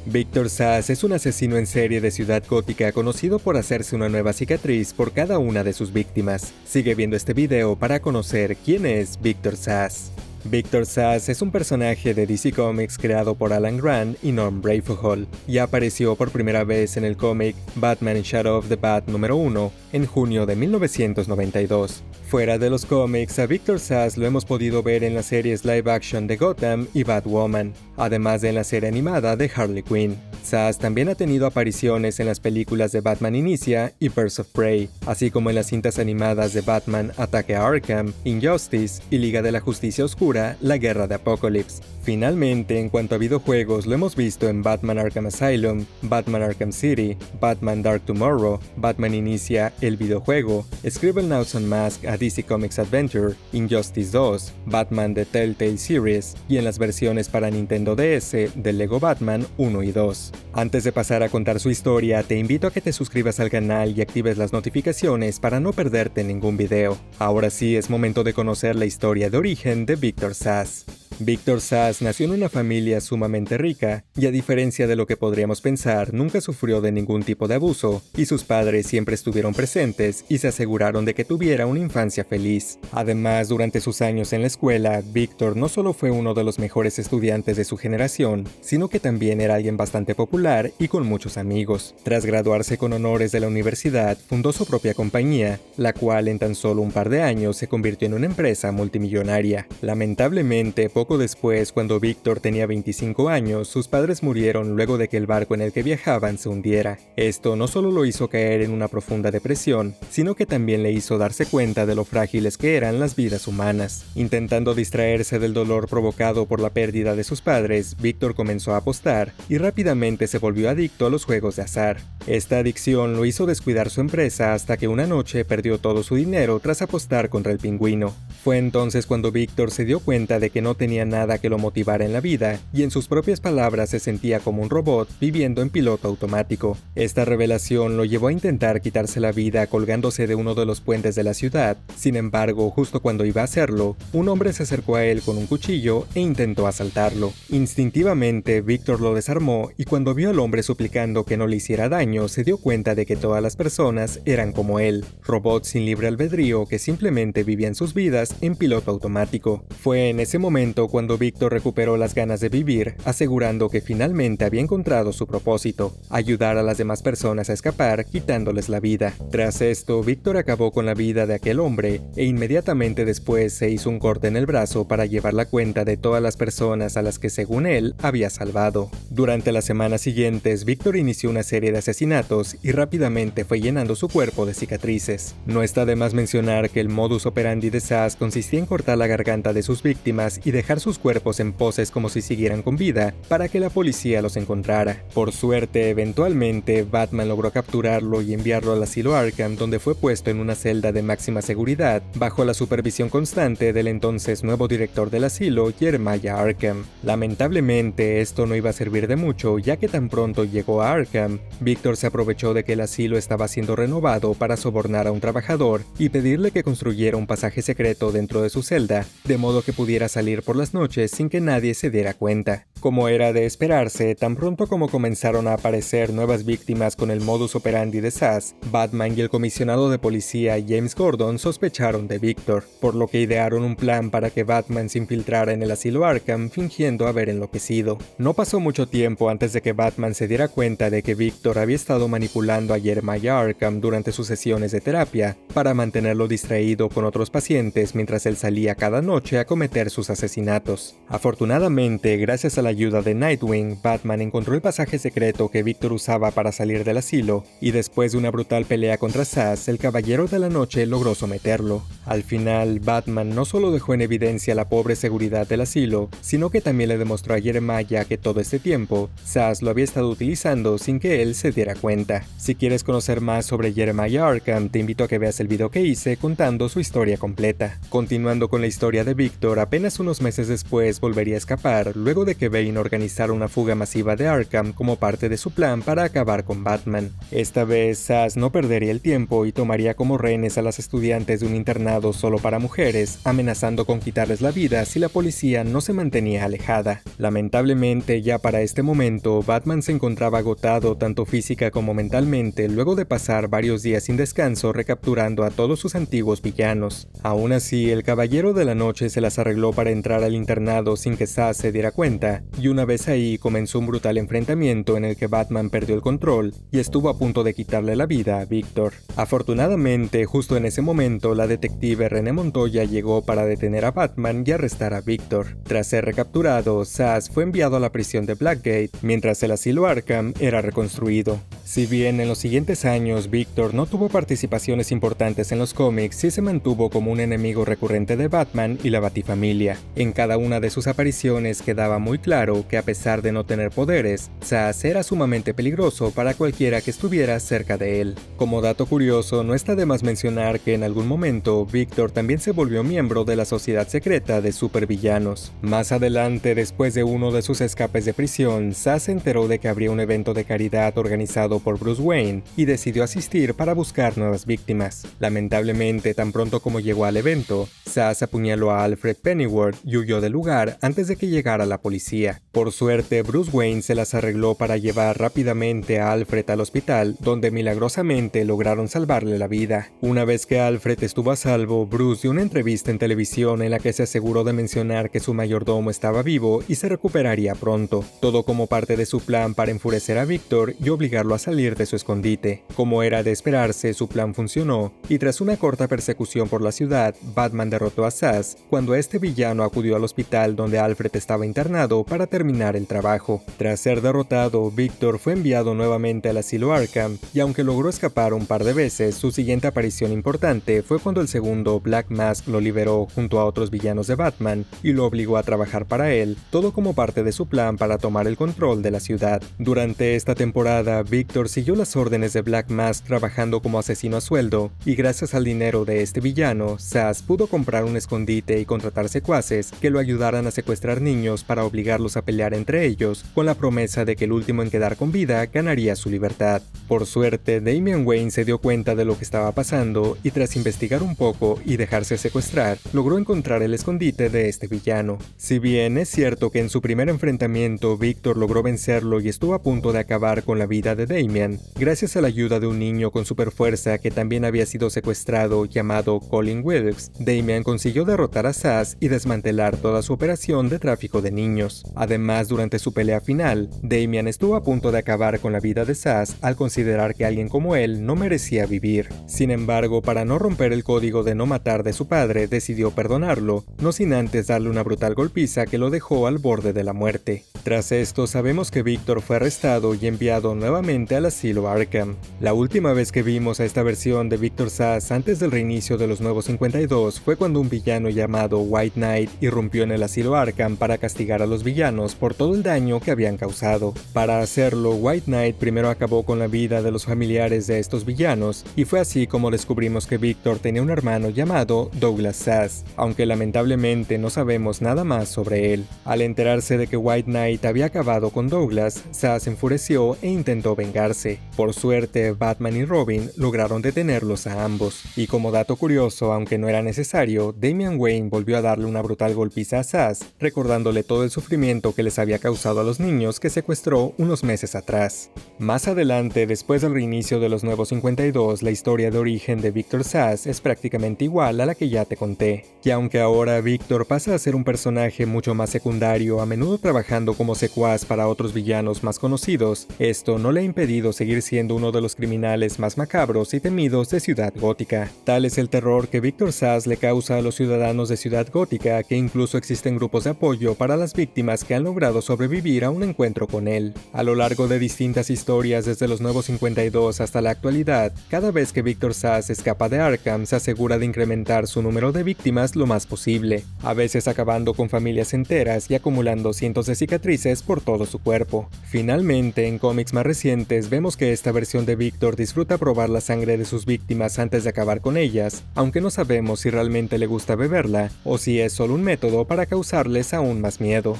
Victor Sass es un asesino en serie de Ciudad Gótica conocido por hacerse una nueva cicatriz por cada una de sus víctimas. Sigue viendo este video para conocer quién es Victor Sass. Victor Sass es un personaje de DC Comics creado por Alan Grant y Norm Breyfogle, y apareció por primera vez en el cómic Batman Shadow of the Bat número 1 en junio de 1992. Fuera de los cómics, a Victor Sass lo hemos podido ver en las series live action de Gotham y Batwoman, además de en la serie animada de Harley Quinn. Sass también ha tenido apariciones en las películas de Batman Inicia y Birds of Prey, así como en las cintas animadas de Batman Ataque a Arkham, Injustice y Liga de la Justicia Oscura, La Guerra de Apokolips. Finalmente, en cuanto a videojuegos, lo hemos visto en Batman Arkham Asylum, Batman Arkham City, Batman Dark Tomorrow, Batman Inicia el videojuego, Scribblenauts Unmasked a DC Comics Adventure, Injustice 2, Batman The Telltale Series y en las versiones para Nintendo DS de Lego Batman 1 y 2. Antes de pasar a contar su historia, te invito a que te suscribas al canal y actives las notificaciones para no perderte ningún video. Ahora sí es momento de conocer la historia de origen de Victor Sass. Victor Sass nació en una familia sumamente rica, y a diferencia de lo que podríamos pensar, nunca sufrió de ningún tipo de abuso, y sus padres siempre estuvieron presentes y se aseguraron de que tuviera una infancia feliz. Además, durante sus años en la escuela, Victor no solo fue uno de los mejores estudiantes de su generación, sino que también era alguien bastante popular y con muchos amigos. Tras graduarse con honores de la universidad, fundó su propia compañía, la cual en tan solo un par de años se convirtió en una empresa multimillonaria. Lamentablemente, poco después, cuando Victor tenía 25 años, sus padres murieron luego de que el barco en el que viajaban se hundiera. Esto no solo lo hizo caer en una profunda depresión, sino que también le hizo darse cuenta de lo frágiles que eran las vidas humanas. Intentando distraerse del dolor provocado por la pérdida de sus padres, Victor comenzó a apostar y rápidamente se volvió adicto a los juegos de azar. Esta adicción lo hizo descuidar su empresa hasta que una noche perdió todo su dinero tras apostar contra el Pingüino. Fue entonces cuando Victor se dio cuenta de que no tenía nada que lo motivara en la vida, y en sus propias palabras se sentía como un robot viviendo en piloto automático. Esta revelación lo llevó a intentar quitarse la vida colgándose de uno de los puentes de la ciudad. Sin embargo, justo cuando iba a hacerlo, un hombre se acercó a él con un cuchillo e intentó asaltarlo. Instintivamente, Victor lo desarmó, y cuando vio al hombre suplicando que no le hiciera daño, se dio cuenta de que todas las personas eran como él, robots sin libre albedrío que simplemente vivían sus vidas en piloto automático. Fue en ese momento cuando Victor recuperó las ganas de vivir, asegurando que finalmente había encontrado su propósito: ayudar a las demás personas a escapar, quitándoles la vida. Tras esto, Victor acabó con la vida de aquel hombre, e inmediatamente después se hizo un corte en el brazo para llevar la cuenta de todas las personas a las que según él había salvado. Durante las semanas siguientes, Victor inició una serie de asesinatos y rápidamente fue llenando su cuerpo de cicatrices. No está de más mencionar que el modus operandi de Sass consistía en cortar la garganta de sus víctimas y dejar sus cuerpos en poses como si siguieran con vida para que la policía los encontrara. Por suerte, eventualmente, Batman logró capturarlo y enviarlo al asilo Arkham, donde fue puesto en una celda de máxima seguridad, bajo la supervisión constante del entonces nuevo director del asilo, Jeremiah Arkham. Lamentablemente, esto no iba a servir de mucho, ya que tan pronto llegó a Arkham, Victor se aprovechó de que el asilo estaba siendo renovado para sobornar a un trabajador y pedirle que construyera un pasaje secreto dentro de su celda, de modo que pudiera salir por las noches sin que nadie se diera cuenta. Como era de esperarse, tan pronto como comenzaron a aparecer nuevas víctimas con el modus operandi de Sass, Batman y el comisionado de policía James Gordon sospecharon de Victor, por lo que idearon un plan para que Batman se infiltrara en el asilo Arkham fingiendo haber enloquecido. No pasó mucho tiempo antes de que Batman se diera cuenta de que Victor había estado manipulando a Jeremiah Arkham durante sus sesiones de terapia para mantenerlo distraído con otros pacientes mientras él salía cada noche a cometer sus asesinatos. Afortunadamente, gracias a la ayuda de Nightwing, Batman encontró el pasaje secreto que Victor usaba para salir del asilo, y después de una brutal pelea contra Sass, el Caballero de la Noche logró someterlo. Al final, Batman no solo dejó en evidencia la pobre seguridad del asilo, sino que también le demostró a Jeremiah que todo este tiempo, Sass lo había estado utilizando sin que él se diera cuenta. Si quieres conocer más sobre Jeremiah Arkham, te invito a que veas el video que hice contando su historia completa. Continuando con la historia de Victor, apenas unos meses después volvería a escapar, luego de que Bane Wayne organizara una fuga masiva de Arkham como parte de su plan para acabar con Batman. Esta vez, Zsasz no perdería el tiempo y tomaría como rehenes a las estudiantes de un internado solo para mujeres, amenazando con quitarles la vida si la policía no se mantenía alejada. Lamentablemente, ya para este momento, Batman se encontraba agotado tanto física como mentalmente luego de pasar varios días sin descanso recapturando a todos sus antiguos villanos. Aún así, el Caballero de la Noche se las arregló para entrar al internado sin que Zsasz se diera cuenta, y una vez ahí comenzó un brutal enfrentamiento en el que Batman perdió el control y estuvo a punto de quitarle la vida a Victor. Afortunadamente, justo en ese momento, la detective René Montoya llegó para detener a Batman y arrestar a Victor. Tras ser recapturado, Zsasz fue enviado a la prisión de Blackgate, mientras el asilo Arkham era reconstruido. Si bien en los siguientes años Victor no tuvo participaciones importantes en los cómics, sí se mantuvo como un enemigo recurrente de Batman y la Batifamilia. En cada una de sus apariciones quedaba muy claro que a pesar de no tener poderes, Zsasz era sumamente peligroso para cualquiera que estuviera cerca de él. Como dato curioso, no está de más mencionar que en algún momento Victor también se volvió miembro de la sociedad secreta de supervillanos. Más adelante, después de uno de sus escapes de prisión, Zsasz se enteró de que habría un evento de caridad organizado por Bruce Wayne y decidió asistir para buscar nuevas víctimas. Lamentablemente, tan pronto como llegó al evento, Zsasz apuñaló a Alfred Pennyworth y huyó del lugar antes de que llegara la policía. Por suerte, Bruce Wayne se las arregló para llevar rápidamente a Alfred al hospital, donde milagrosamente lograron salvarle la vida. Una vez que Alfred estuvo a salvo, Bruce dio una entrevista en televisión en la que se aseguró de mencionar que su mayordomo estaba vivo y se recuperaría pronto, todo como parte de su plan para enfurecer a Victor y obligarlo a salir de su escondite. Como era de esperarse, su plan funcionó, y tras una corta persecución por la ciudad, Batman derrotó a Zsasz cuando este villano acudió al hospital donde Alfred estaba internado para terminar el trabajo. Tras ser derrotado, Victor fue enviado nuevamente al asilo Arkham, y aunque logró escapar un par de veces, su siguiente aparición importante fue cuando el segundo Black Mask lo liberó junto a otros villanos de Batman y lo obligó a trabajar para él, todo como parte de su plan para tomar el control de la ciudad. Durante esta temporada, Victor siguió las órdenes de Black Mask trabajando como asesino a sueldo, y gracias al dinero de este villano, Zsasz pudo comprar un escondite y contratar secuaces que lo ayudaran a secuestrar niños para obligarlos a pelear entre ellos, con la promesa de que el último en quedar con vida ganaría su libertad. Por suerte, Damian Wayne se dio cuenta de lo que estaba pasando y tras investigar un poco y dejarse secuestrar, logró encontrar el escondite de este villano. Si bien es cierto que en su primer enfrentamiento Victor logró vencerlo y estuvo a punto de acabar con la vida de Damian, gracias a la ayuda de un niño con superfuerza que también había sido secuestrado llamado Colin Wilkes, Damian consiguió derrotar a Zsasz y desmantelar toda su operación de tráfico de niños. Además, durante su pelea final, Damian estuvo a punto de acabar con la vida de Zsasz al considerar que alguien como él no merecía vivir. Sin embargo, para no romper el código de no matar de su padre, decidió perdonarlo, no sin antes darle una brutal golpiza que lo dejó al borde de la muerte. Tras esto, sabemos que Victor fue arrestado y enviado nuevamente al asilo Arkham. La última vez que vimos a esta versión de Victor Zsasz antes del reinicio de los Nuevos 52 fue cuando un villano llamado White Knight irrumpió en el asilo Arkham para castigar a los villanos por todo el daño que habían causado. Para hacerlo, White Knight primero acabó con la vida de los familiares de estos villanos, y fue así como descubrimos que Victor tenía un hermano llamado Douglas Zsasz, aunque lamentablemente no sabemos nada más sobre él. Al enterarse de que White Knight había acabado con Douglas, Zsasz se enfureció e intentó vengarse. Por suerte, Batman y Robin lograron detenerlos a ambos. Y como dato curioso, aunque no era necesario, Damian Wayne volvió a darle una brutal golpiza a Zsasz, recordándole todo el sufrimiento que les había causado a los niños que secuestró unos meses atrás. Más adelante, después del reinicio de los Nuevos 52, la historia de origen de Victor Zsasz es prácticamente igual a la que ya te conté. Y aunque ahora Victor pasa a ser un personaje mucho más secundario, a menudo trabajando como secuaz para otros villanos más conocidos, esto no le ha impedido seguir siendo uno de los criminales más macabros y temidos de Ciudad Gótica. Tal es el terror que Victor Zsasz le causa a los ciudadanos de Ciudad Gótica, que incluso existen grupos de apoyo para las víctimas que han logrado sobrevivir a un encuentro con él. A lo largo de distintas historias desde los Nuevos 52 hasta la actualidad, cada vez que Victor Zsasz escapa de Arkham se asegura de incrementar su número de víctimas lo más posible, a veces acabando con familias enteras y acumulando cientos de cicatrices por todo su cuerpo. Finalmente, en cómics más recientes vemos que esta versión de Victor disfruta probar la sangre de sus víctimas antes de acabar con ellas, aunque no sabemos si realmente le gusta beberla o si es solo un método para causarles aún más miedo.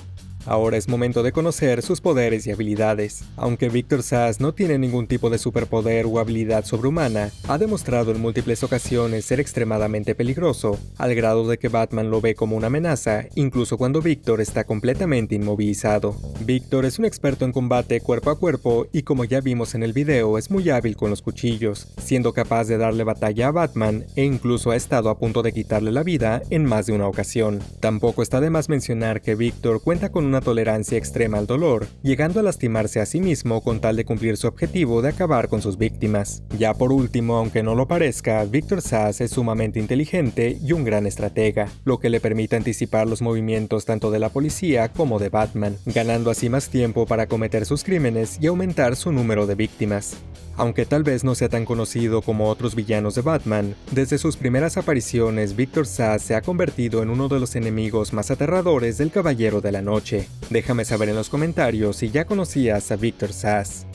Ahora es momento de conocer sus poderes y habilidades. Aunque Victor Sass no tiene ningún tipo de superpoder o habilidad sobrehumana, ha demostrado en múltiples ocasiones ser extremadamente peligroso, al grado de que Batman lo ve como una amenaza, incluso cuando Victor está completamente inmovilizado. Victor es un experto en combate cuerpo a cuerpo y, como ya vimos en el video, es muy hábil con los cuchillos, siendo capaz de darle batalla a Batman e incluso ha estado a punto de quitarle la vida en más de una ocasión. Tampoco está de más mencionar que Victor cuenta con una tolerancia extrema al dolor, llegando a lastimarse a sí mismo con tal de cumplir su objetivo de acabar con sus víctimas. Ya por último, aunque no lo parezca, Victor Sass es sumamente inteligente y un gran estratega, lo que le permite anticipar los movimientos tanto de la policía como de Batman, ganando así más tiempo para cometer sus crímenes y aumentar su número de víctimas. Aunque tal vez no sea tan conocido como otros villanos de Batman, desde sus primeras apariciones Victor Sass se ha convertido en uno de los enemigos más aterradores del Caballero de la Noche. Déjame saber en los comentarios si ya conocías a Victor Sass.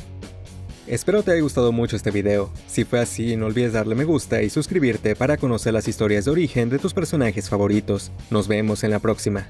Espero te haya gustado mucho este video. Si fue así, no olvides darle me gusta y suscribirte para conocer las historias de origen de tus personajes favoritos. Nos vemos en la próxima.